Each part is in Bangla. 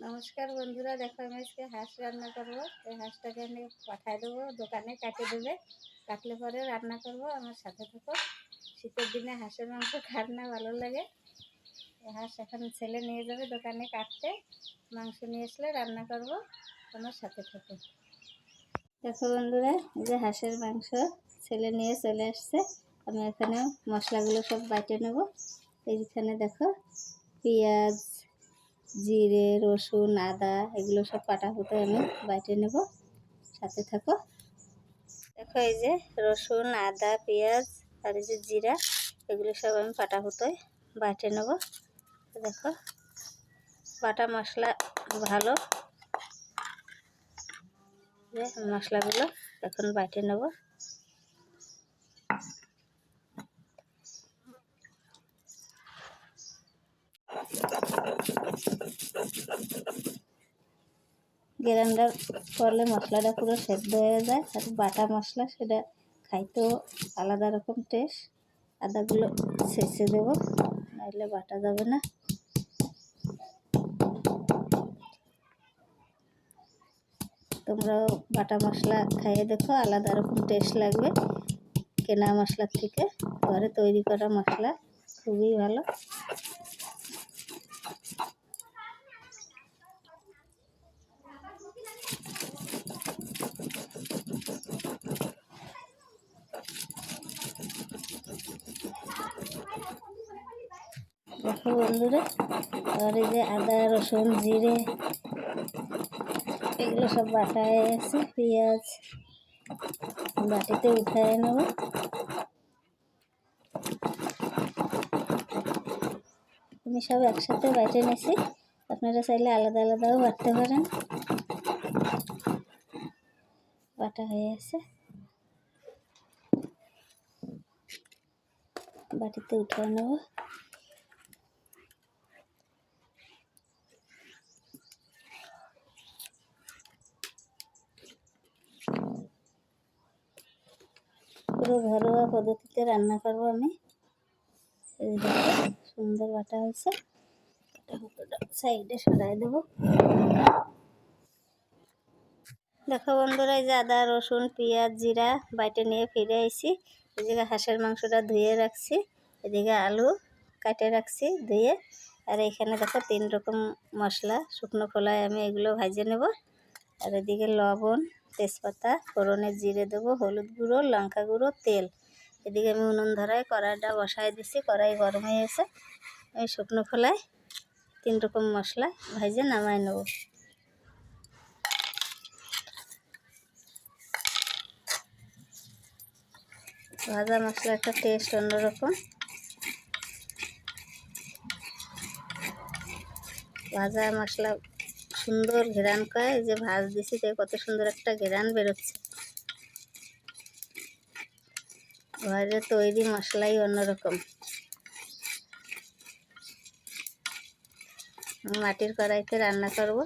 নমস্কার বন্ধুরা, দেখো আমি আজকে হাঁস রান্না করব। এই হাঁসটাকে আমি পাঠাই দেবো, দোকানে কাটে দেবে, কাটলে পরে রান্না করব। আমার সাথে থাকো। শীতের দিনে হাঁসের মাংস খার না ভালো লাগে। হাঁস এখন ছেলে নিয়ে যাবে দোকানে কাটতে, মাংস নিয়ে আসলে রান্না করব। আমার সাথে থাকো। দেখো বন্ধুরা, এই যে হাঁসের মাংস ছেলে নিয়ে চলে আসছে। আমি এখানে মশলাগুলো সব বাটে নেব। এইখানে দেখো পেঁয়াজ, জিরে, রসুন, আদা এগুলো সব পাটাকুটো আমি বাইটে নেব, সাথে থাকো। দেখো এই যে রসুন, আদা, পেঁয়াজ আর এই যে জিরা, এগুলো সব আমি পাটাকুটোয় বাইটে নেব। দেখো বাটা মশলা ভালো, যে মশলাগুলো এখন বাইটে নেব। গ্রাইন্ডার করলে মশলাটা পুরো সেদ্ধ হয়ে যায়, আর বাটা মশলা সেটা খাইতেও আলাদা রকম টেস্ট। আদাগুলো ছেঁচে দেবো, নাহলে বাটা যাবে না। তোমরাও বাটা মশলা খাইয়ে দেখো, আলাদা রকম টেস্ট লাগবে কেনা মশলার থেকে। ঘরে তৈরি করা মশলা খুবই ভালো। দেখো বন্ধুরা, আর এই যে আদা, রসুন, জিরে এগুলো সব বাটা হয়ে গেছে। পেঁয়াজ বাটিতে উঠায় নেব। আমি সব একসাথে বেটে নিয়েছি, আপনারা চাইলে আলাদা আলাদাও বাটতে পারেন। বাটা হয়ে গেছে, বাটিতে উঠায় নেব। পুরো ঘরোয়া পদ্ধতিতে রান্না করবো আমি। এই দেখো সুন্দর বাটা হয়েছে, সাইডে সরাই দেবো। দেখো বন্ধুরা, এই যে আদা, রসুন, পেঁয়াজ, জিরা বাইটে নিয়ে ফিরে আইছি। এদিকে হাঁসের মাংসটা ধুয়ে রাখছি, এদিকে আলু কাটে রাখছি ধুয়ে। আর এখানে দেখো 3 রকম মশলা শুকনো খোলায় আমি এগুলো ভাজে নেব। আর এদিকে লবণ, তেজপাতা, ফোড়নে জিরে দেবো, হলুদ গুঁড়ো, লঙ্কা গুঁড়ো, তেল। এদিকে আমি উনুন ধরায় কড়াইটা বসাই দিছি, কড়াই গরম হয়ে গেছে। এই শুকনো খোলায় 3 রকম মশলা ভাজে নামাই নেব। ভাজা মশলা একটা টেস্ট অন্যরকম। ভাজা মশলা সুন্দর ঘেরান করে, যে ভাজ দিছি তাই কত সুন্দর একটা ঘেরান বেরোচ্ছে। ঘরে তৈরি মশলাই অন্যরকম। মাটির কড়াইতে রান্না করব।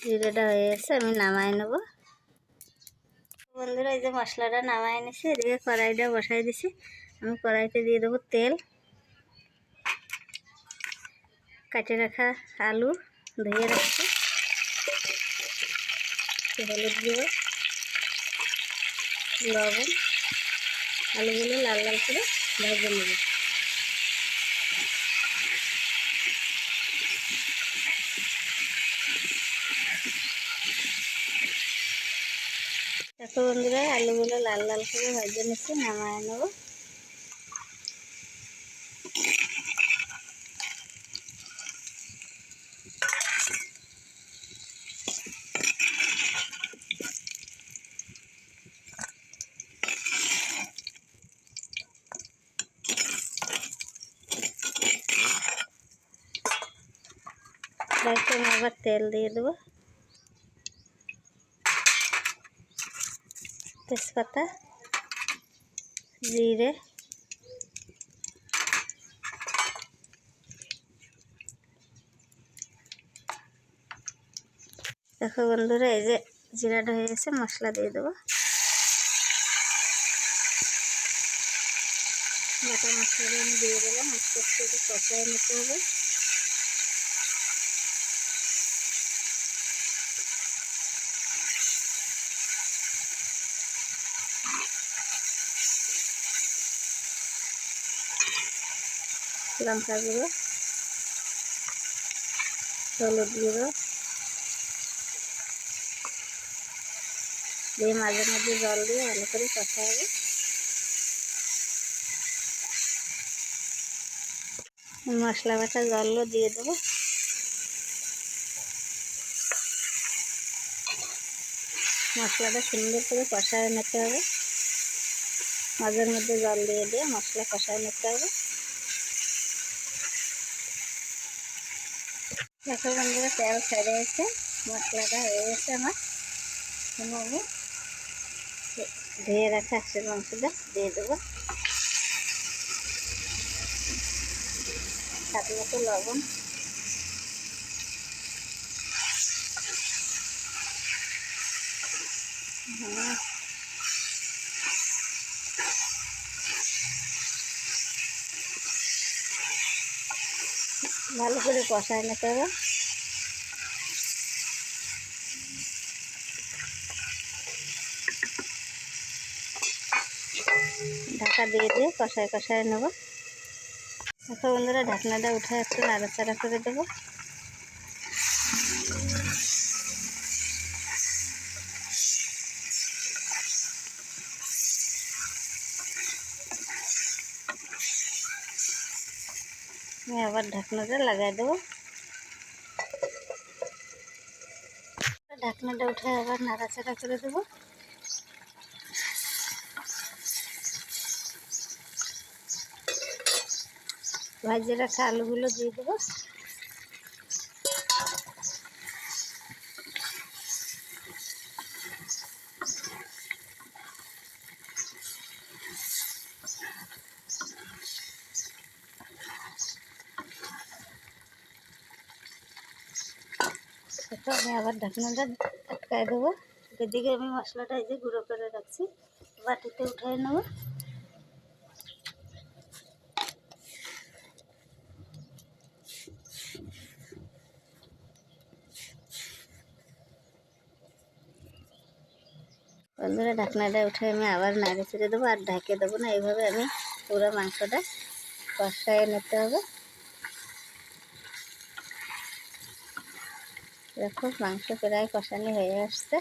জিরেটা হয়ে গেছে, আমি নামাই নেব। বন্ধুরা, এই যে মশলাটা নামাই নিছি, এদিকে কড়াইটা বসাই দিছি। আমি কড়াইতে দিয়ে দেবো তেল, কাটে রাখা আলু ধুয়ে রাখছি, হলুদ গুঁড়ো, লবণ, আলুগুলো লাল লাল করে ভেজে নেব। দেখো বন্ধুরা, আলুগুলো লাল লাল করে ভেজে নিচ্ছি, নামায় নেব। কড়াইতে আমি আবার তেল দিয়ে দেবো, তেজপাতা, জিরে, দেখো বন্ধুরা, এই যে জিরাটা হয়ে গেছে, মশলা দিয়ে দেবো। বাটা মশলাটা আমি দিয়ে দিলাম, আস্তে আস্তে একটু কষায় নিতে হবে। লঙ্কা গুঁড়ো, হলুদ গুঁড়ো দিয়ে মাঝে মাঝে জল দিয়ে ভালো করে কষাবো। মশলা বাটা জলও দিয়ে দেবো। মশলাটা সুন্দর করে কষায় নিতে হবে, মাঝের মধ্যে জল দিয়ে দিয়ে মশলা কষায় নিতে হবে। দেখো বন্ধুরা, তেল ছেড়ে এসে মশলাটা হয়ে গেছে আমার। আমি ধুয়ে রাখা হাঁসের মাংসটা দিয়ে দেবো, স্বাদ মতো লবণ, ভালো করে কষায় নিতে হবে। ঢাকা দিয়ে দিয়ে কষায় কষায় নেব। দেখো বন্ধুরা, ঢাকনাটা উঠে একটু নাড়াচাড়া করে দেবো। আমি আবার ঢাকনাটা লাগাই দেবো। ঢাকনাটা উঠে আবার নাড়াচাড়া করে দেবো। ভাজে রাখা আলুগুলো দিয়ে দেবো। দেখো আমি আবার ঢাকনাটা আটকায় দেবো। এদিকে আমি মশলাটা এই যে গুঁড়ো করে রাখছি, বাটিতে উঠাই নেব। বন্ধুরা, ঢাকনাটা উঠে আমি আবার নাড়ে ছেড়ে দেবো, আর ঢাকে দেবো না। এইভাবে আমি পুরো মাংসটা কষায় নিতে হবে। দেখো মাংস প্রায় কষানো হয়ে আসছে।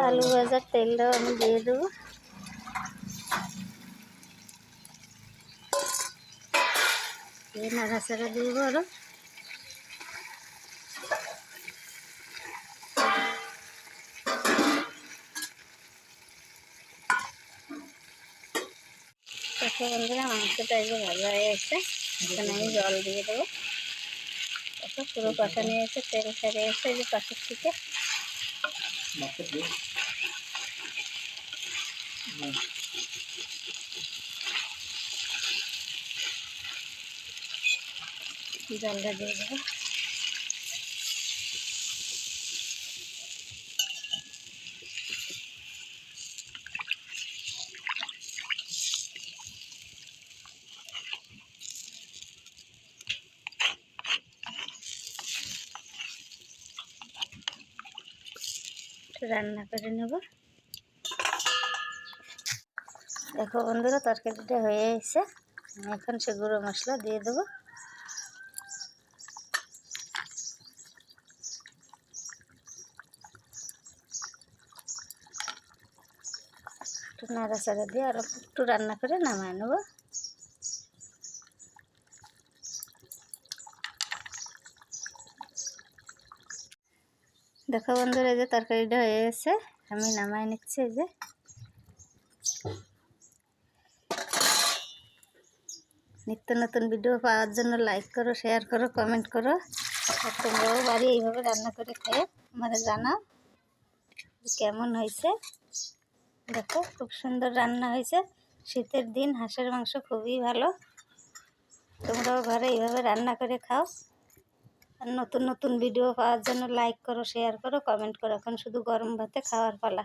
আলু ভাজার তেলটাও আমি দিয়ে দেবো। দিয়ে নাড়াচাড়া দিব আরো। দেখো বন্ধুরা, মাংসটা এই যে ভালো হয়ে গেছে। এখানে আমি জল দিয়ে দেবো। দেখো পুরো কষানো হয়েছে, তেল ছেড়ে এসে এই যে পাশের থেকে। জলটা দিয়ে দেবো। রান্না করে নেব। দেখো বন্ধুরা, তরকারিটা হয়ে এসে আমি এখন সে গুঁড়ো মশলা দিয়ে দেবো। একটু নাড়াচাড়া দিয়ে আর একটু রান্না করে নামায় নেব। দেখো বন্ধুরা, এই যে তরকারিটা হয়ে গেছে, আমি নামায় নিচ্ছি। এই যে নিত্য নতুন ভিডিও পাওয়ার জন্য লাইক করো, শেয়ার করো, কমেন্ট করো। আর তোমরাও বাড়ি এইভাবে রান্না করে খেয়ে আমাকে জানাও কেমন হয়েছে। দেখো খুব সুন্দর রান্না হয়েছে। শীতের দিন হাঁসের মাংস খুবই ভালো। তোমরাও ঘরে এইভাবে রান্না করে খাও। আর নতুন নতুন ভিডিও পাওয়ার জন্য লাইক করো, শেয়ার করো, কমেন্ট করো। এখন শুধু গরম ভাতে খাওয়ার পালা।